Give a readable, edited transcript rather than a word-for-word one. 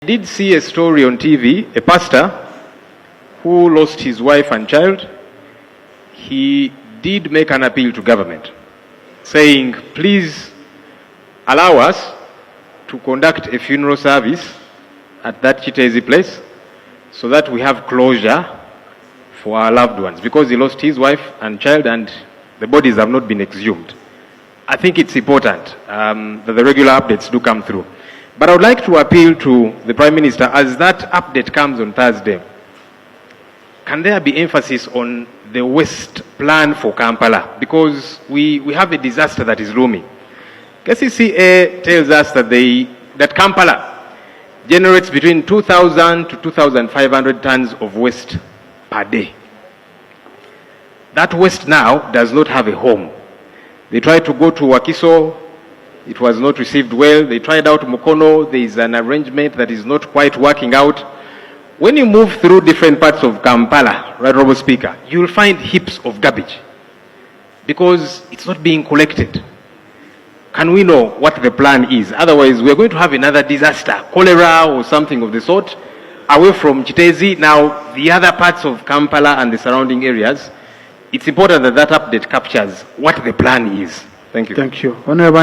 I did see a story on TV, a pastor who lost his wife and child. He did make an appeal to government, saying, please allow us to conduct a funeral service at that Chitezi place so that we have closure for our loved ones, because he lost his wife and child and the bodies have not been exhumed. I think it's important that the regular updates do come through. But I would like to appeal to the Prime Minister, as that update comes on Thursday, can there be emphasis on the waste plan for Kampala? Because we have a disaster that is looming. KCCA tells us that Kampala generates between 2,000 to 2,500 tons of waste per day. That waste now does not have a home. They tried to go to Wakiso, it was not received well. They tried out Mukono, there is an arrangement that is not quite working out. When you move through different parts of Kampala, right, Honourable Speaker, you will find heaps of garbage because it's not being collected. Can we know what the plan is? Otherwise, we're going to have another disaster, cholera or something of the sort, away from Chitezi. Now, the other parts of Kampala and the surrounding areas, it's important that that update captures what the plan is. Thank you. Thank you. Honourable